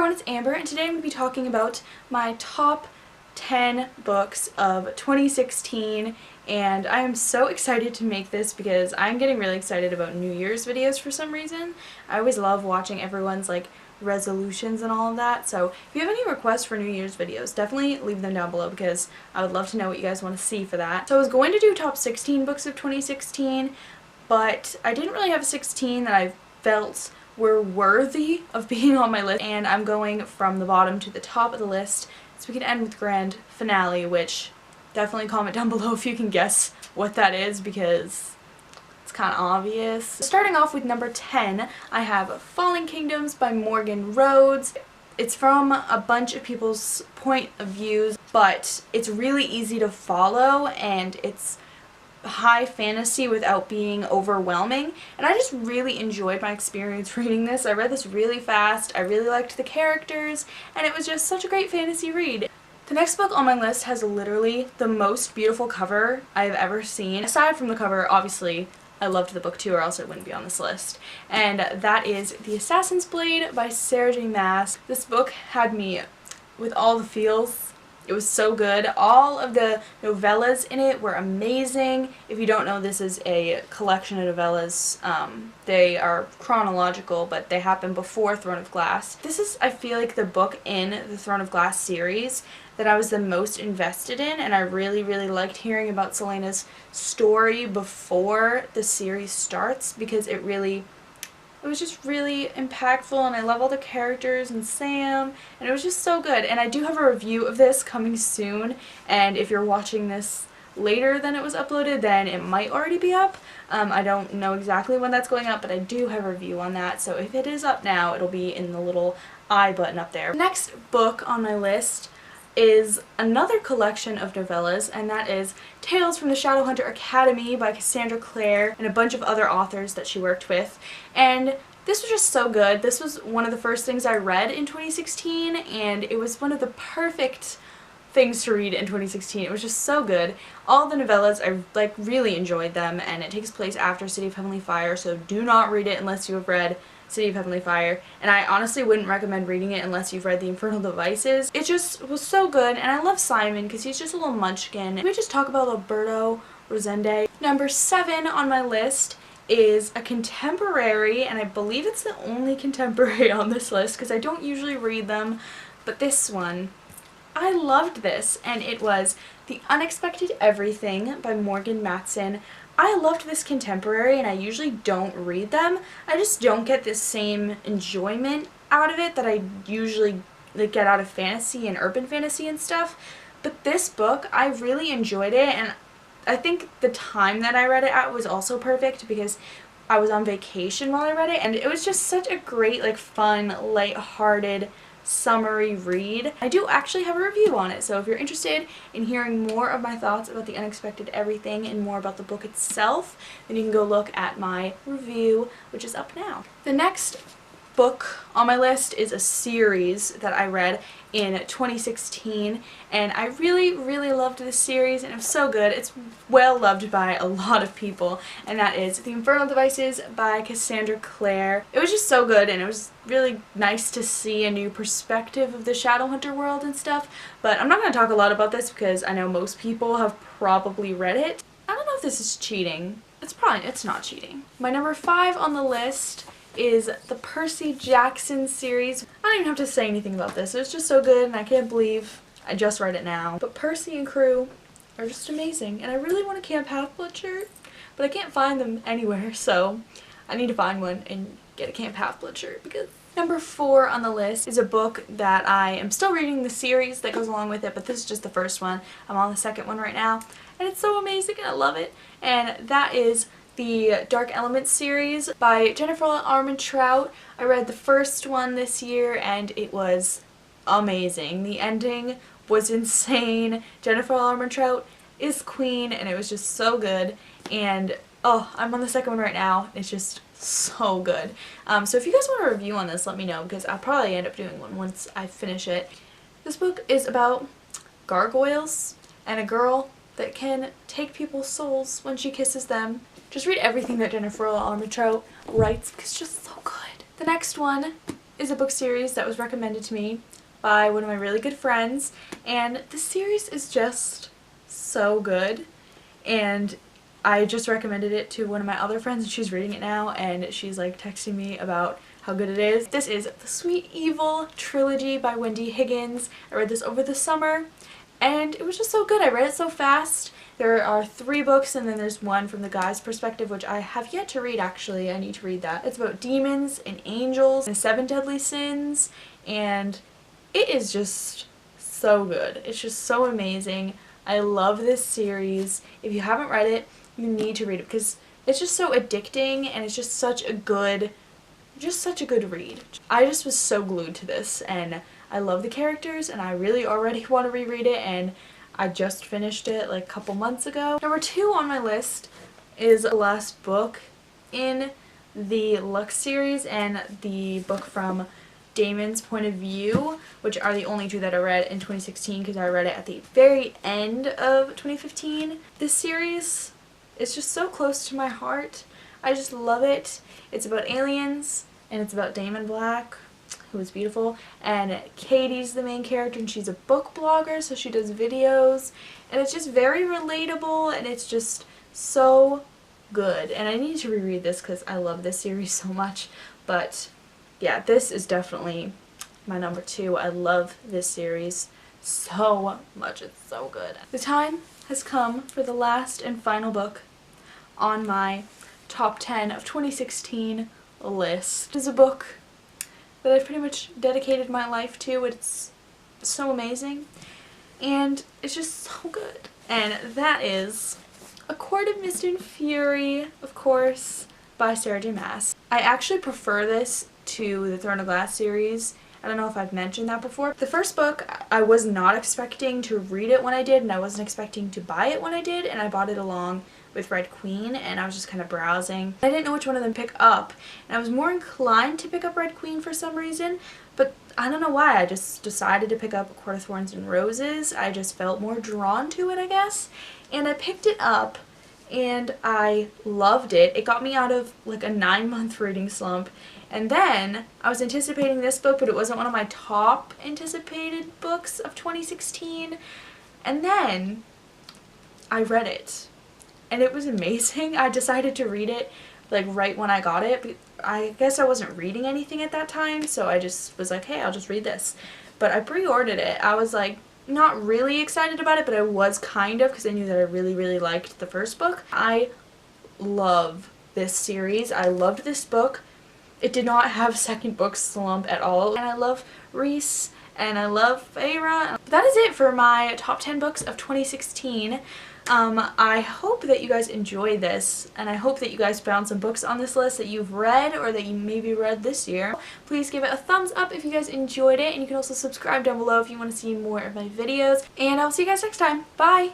everyone, it's Amber, and today I'm going to be talking about my top 10 books of 2016, and I am so excited to make this because I'm getting really excited about New Year's videos for some reason. I always love watching everyone's resolutions and all of that, so if you have any requests for New Year's videos, definitely leave them down below because I would love to know what you guys want to see for that. So I was going to do top 16 books of 2016, but I didn't really have a 16 that I felt were worthy of being on my list, and I'm going from the bottom to the top of the list so we can end with the grand finale, which definitely comment down below if you can guess what that is because it's kind of obvious. Starting off with number 10, I have Falling Kingdoms by Morgan Rhodes. It's from a bunch of people's point of views, but it's really easy to follow and it's high fantasy without being overwhelming, and I just really enjoyed my experience reading this. I read this really fast, I really liked the characters, and it was just such a great fantasy read. The next book on my list has literally the most beautiful cover I've ever seen. Aside from the cover, obviously, I loved the book too or else it wouldn't be on this list, and that is The Assassin's Blade by Sarah J. Maas. This book had me with all the feels. It was so good. All of the novellas in it were amazing. If you don't know, this is a collection of novellas. They are chronological, but they happen before Throne of Glass. This is, I feel like, the book in the Throne of Glass series that I was the most invested in, and I really, really liked hearing about Celaena's story before the series starts because it was just really impactful, and I love all the characters and Sam, and it was just so good. And I do have a review of this coming soon, and if you're watching this later than it was uploaded, then it might already be up. I don't know exactly when that's going up, but I do have a review on that, so if it is up now, it'll be in the little I button up there. The next book on my list is another collection of novellas, and that is Tales from the Shadowhunter Academy by Cassandra Clare and a bunch of other authors that she worked with. And this was just so good. This was one of the first things I read in 2016, and it was one of the perfect things to read in 2016. It was just so good. All the novellas, I really enjoyed them, and it takes place after City of Heavenly Fire, so do not read it unless you have read City of Heavenly Fire, and I honestly wouldn't recommend reading it unless you've read The Infernal Devices. It just was so good, and I love Simon because he's just a little munchkin. Can we just talk about Alberto Rosende? Number 7 on my list is a contemporary, and I believe it's the only contemporary on this list because I don't usually read them, but this one, I loved this, and it was The Unexpected Everything by Morgan Matson. I loved this contemporary, and I usually don't read them. I just don't get the same enjoyment out of it that I usually get out of fantasy and urban fantasy and stuff. But this book, I really enjoyed it, and I think the time that I read it at was also perfect because I was on vacation while I read it, and it was just such a great, fun, light-hearted, summery read. I do actually have a review on it, so if you're interested in hearing more of my thoughts about The Unexpected Everything and more about the book itself, then you can go look at my review, which is up now. The next book on my list is a series that I read in 2016, and I really, really loved this series, and it was so good. It's well loved by a lot of people, and that is The Infernal Devices by Cassandra Clare. It was just so good, and it was really nice to see a new perspective of the Shadowhunter world and stuff, but I'm not going to talk a lot about this because I know most people have probably read it. I don't know if this is cheating. It's not cheating. My number 5 on the list is the Percy Jackson series. I don't even have to say anything about this. It was just so good, and I can't believe I just read it now. But Percy and crew are just amazing, and I really want a Camp Half-Blood shirt, but I can't find them anywhere, so I need to find one and get a Camp Half-Blood shirt because... Number 4 on the list is a book that I am still reading the series that goes along with it, but this is just the first one. I'm on the second one right now, and it's so amazing, and I love it, and that is the Dark Elements series by Jennifer Armentrout. I read the first one this year, and it was amazing. The ending was insane. Jennifer Armentrout is queen, and it was just so good, and oh, I'm on the second one right now. It's just so good. So if you guys want a review on this, let me know, because I'll probably end up doing one once I finish it. This book is about gargoyles and a girl that can take people's souls when she kisses them. Just read everything that Jennifer Armentrout writes because it's just so good. The next one is a book series that was recommended to me by one of my really good friends, and the series is just so good, and I just recommended it to one of my other friends and she's reading it now and she's like texting me about how good it is. This is The Sweet Evil trilogy by Wendy Higgins. I read this over the summer and it was just so good. I read it so fast. There are 3 books and then there's one from the guy's perspective, which I have yet to read actually. I need to read that. It's about demons and angels and 7 deadly sins, and it is just so good. It's just so amazing. I love this series. If you haven't read it, you need to read it because it's just so addicting and it's just such a good read. I just was so glued to this and I love the characters and I really already want to reread it, and I just finished it like a couple months ago. Number 2 on my list is the last book in the Lux series and the book from Damon's point of view, which are the only 2 that I read in 2016 because I read it at the very end of 2015. This series is just so close to my heart. I just love it. It's about aliens and it's about Damon Black, who is beautiful, and Katie's the main character and she's a book blogger, so she does videos, and it's just very relatable and it's just so good. And I need to reread this because I love this series so much, but yeah, this is definitely my number 2. I love this series so much. It's so good. The time has come for the last and final book on my top 10 of 2016 list. It is a book that I've pretty much dedicated my life to. It's so amazing and it's just so good. And that is A Court of Mist and Fury, of course, by Sarah J. Maas. I actually prefer this to the Throne of Glass series. I don't know if I've mentioned that before. The first book, I was not expecting to read it when I did, and I wasn't expecting to buy it when I did, and I bought it along with Red Queen, and I was just kind of browsing. I didn't know which one of them pick up, and I was more inclined to pick up Red Queen for some reason, but I don't know why. I just decided to pick up A Court of Thorns and Roses. I just felt more drawn to it, I guess, and I picked it up, and I loved it. It got me out of like a 9-month reading slump. And then I was anticipating this book, but it wasn't one of my top anticipated books of 2016. And then I read it and it was amazing. I decided to read it like right when I got it. I guess I wasn't reading anything at that time, so I just was like, hey, I'll just read this. But I pre-ordered it. I was like not really excited about it, but I was kind of, because I knew that I really liked the first book. I love this series. I loved this book. It did not have second book slump at all. And I love Reese and I love Feyre. That is it for my top 10 books of 2016. I hope that you guys enjoyed this, and I hope that you guys found some books on this list that you've read or that you maybe read this year. Please give it a thumbs up if you guys enjoyed it, and you can also subscribe down below if you want to see more of my videos. And I'll see you guys next time. Bye!